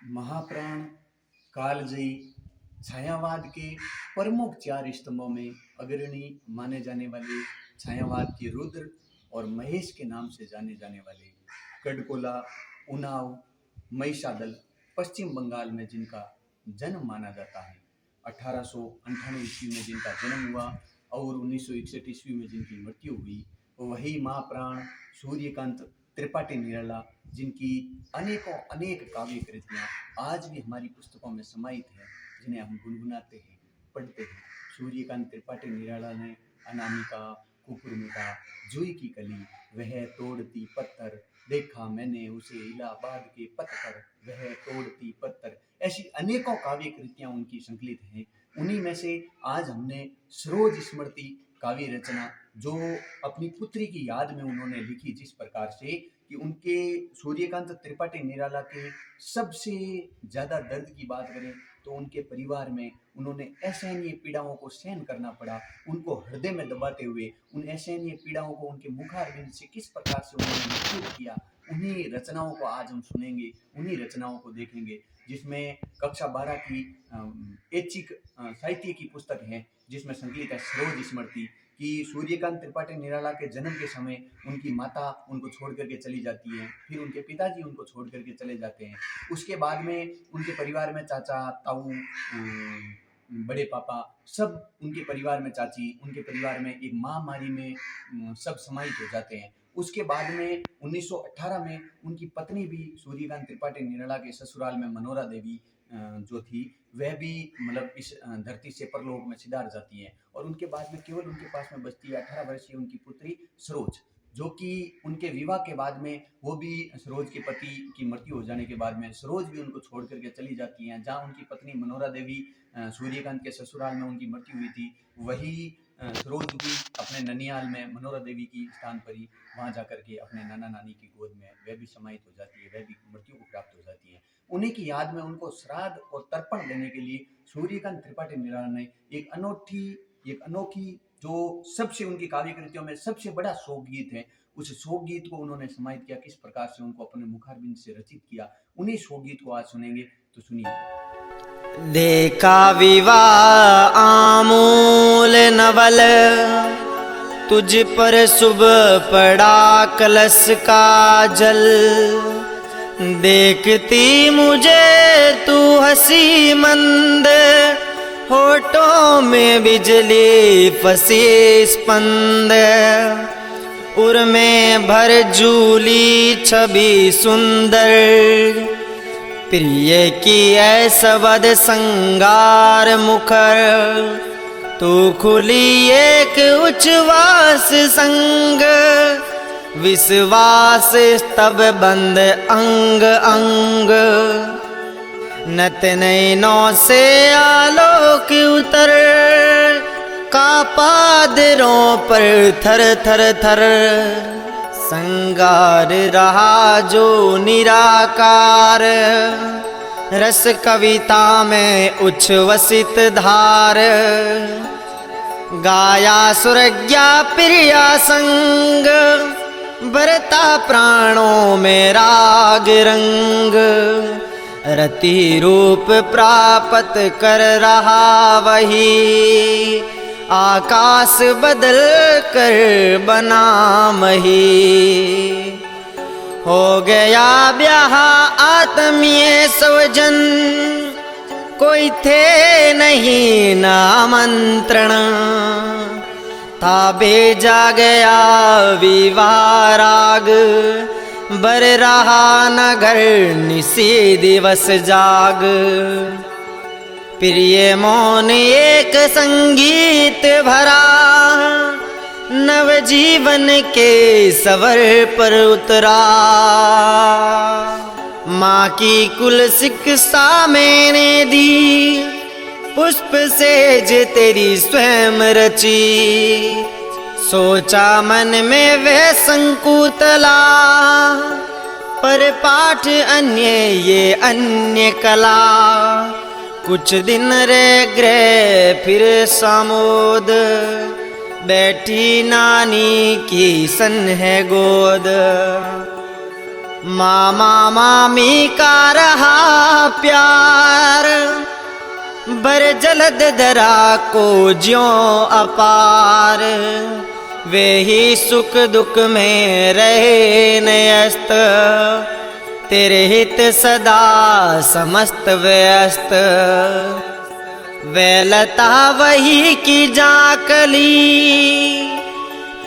महाप्राण, कालजयी, छायावाद के प्रमुख चार स्तंभों में अग्रणी माने जाने वाले छायावाद के रुद्र और महेश के नाम से जाने जाने वाले गढ़कोला, उन्नाव, महिषादल पश्चिम बंगाल में जिनका जन्म माना जाता है। 1898 ईस्वी में जिनका जन्म हुआ और 1961 ईस्वी में जिनकी मृत्यु हुई, वही महाप्राण सूर्यकांत त्रिपाठी निराला, जिनकी अनेक काव्य कृतियाँ आज भी हमारी पुस्तकों में समाहित हैं, जिन्हें हम गुनगुनाते हैं, पढ़ते हैं। सूर्यकांत त्रिपाठी निराला ने अनामिका, कुकुरमुखा, जुई की कली, वह तोड़ती पत्थर, देखा मैंने उसे इलाहाबाद के पत्थर, वह तोड़ती पत्थर, ऐसी अनेकों काव्य कृतियाँ उनकी संकलित हैं। उन्हीं में से आज हमने सरोज स्मृति काव्य रचना, जो अपनी पुत्री की याद में उन्होंने लिखी, जिस प्रकार से कि उनके सूर्यकांत त्रिपाठी निराला के सबसे ज़्यादा दर्द की बात करें तो उनके परिवार में उन्होंने असहनीय पीड़ाओं को सहन करना पड़ा। उनको हृदय में दबाते हुए उन असहनीय पीड़ाओं को उनके मुखारविंद से किस प्रकार से उन्होंने महसूस किया, उन्हीं रचनाओं को आज हम सुनेंगे, उन्हीं रचनाओं को देखेंगे, जिसमें कक्षा 12 की ऐच्छिक साहित्य की पुस्तक है, जिसमें संकलित है सरोज स्मृति कि सूर्यकांत त्रिपाठी निराला के जन्म के समय उनकी माता उनको छोड़ करके चली जाती है, फिर उनके पिताजी उनको छोड़ करके चले जाते हैं। उसके बाद में उनके परिवार में चाचा, ताऊ, बड़े पापा, सब उनके परिवार में, चाची, उनके परिवार में एक महामारी में सब समाहित हो जाते हैं। उसके बाद में 1918 में उनकी पत्नी भी सूर्यकांत त्रिपाठी निराला के ससुराल में मनोरा देवी जो थी, वह भी मतलब इस धरती से परलोक में सिधार जाती है। और उनके बाद में केवल उनके पास में बचती है 18 वर्षीय उनकी पुत्री सरोज, जो कि उनके विवाह के बाद में वो भी, सरोज के पति की मृत्यु हो जाने के बाद में सरोज भी उनको छोड़ करके चली जाती हैं। जहाँ उनकी पत्नी मनोरा देवी सूर्यकांत के ससुराल में उनकी मृत्यु हुई थी, वही सरोज भी अपने ननियाल में मनोरा देवी की स्थान पर ही वहाँ जा करके अपने नाना नानी की गोद में वह भी समाहित हो जाती है, वह भी मृत्यु को प्राप्त हो जाती है। उन्हीं की याद में उनको श्राद्ध और तर्पण देने के लिए सूर्यकांत त्रिपाठी निराला ने एक अनोखी जो सबसे उनकी काव्य कृतियों में सबसे बड़ा शोक गीत है, उस शोक गीत को उन्होंने समाहित किया, किस प्रकार से उनको अपने मुखारबिंद से रचित किया, उन्हीं शोक गीत को आज सुनेंगे। तो सुनिए। देखा विवाह आमूल नवल, तुझ पर शुभ पड़ा कलश का जल, देखती मुझे तू हंसी मंद, होठों में बिजली फंसी स्पंद, उर में भर झूली छवि सुंदर, प्रिय की ऐसा बद संगार मुखर, तू खुली एक उच्छ्वास संग, विश्वास तब बंद अंग अंग, नत नैनों से आलोक उतर, कांपा दिलों पर थर थर थर, संगार रहा जो निराकार, रस कविता में उच्छ्वसित धार, गाया सुरज्ञा प्रिया संग, बरता प्राणों में राग रंग, रति रूप प्राप्त कर रहा वही, आकाश बदल कर बना मही, हो गया ब्याह आत्मीय स्वजन, कोई थे नहीं ना आमंत्रण, था भेजा गया विवाह राग, बर रहा न घर निसी दिवस जाग, प्रिय मौन एक संगीत भरा, नव जीवन के सवर पर उतरा, माँ की कुल शिक्षा मैंने दी, पुष्प सेज तेरी स्वयं रची, सोचा मन में वह संकुतला, पर पाठ अन्य ये अन्य कला, कुछ दिन रह गए फिर सामोद, बैठी नानी की सन है गोद, मामा मामी का रहा प्यार बर जलद धरा को ज्यों अपार, वे ही सुख दुख में रहे नयस्त, तेरे हित सदा समस्त व्यस्त। वे लता वही की जाकली,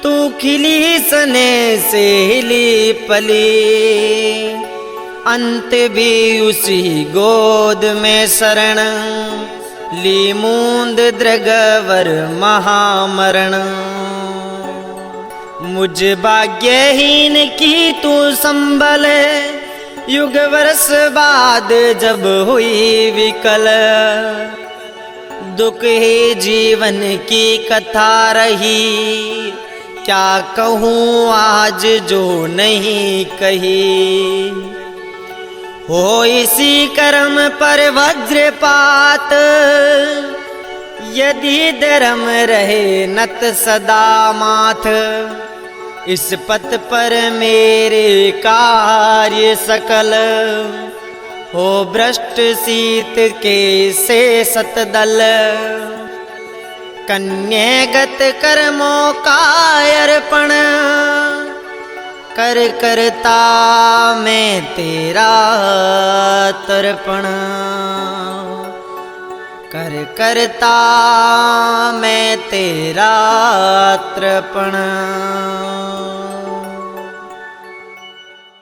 तू खिली सने से हिली पली, अंत भी उसी गोद में शरण, ली मूंद दृगवर महामरण। मुझ भाग्यहीन की तू संभल, युग वर्ष बाद जब हुई विकल, दुख ही जीवन की कथा रही, क्या कहूँ आज जो नहीं कही। हो इसी कर्म पर वज्रपात, यदि धर्म रहे नत सदा माथ, इस पथ पर मेरे कार्य सकल, हो भ्रष्ट शीत के से सतदल। कन्यागत कर्मों का अर्पण, कर करता मैं तेरा तर्पण, कर करता मैं तेरा तर्पण।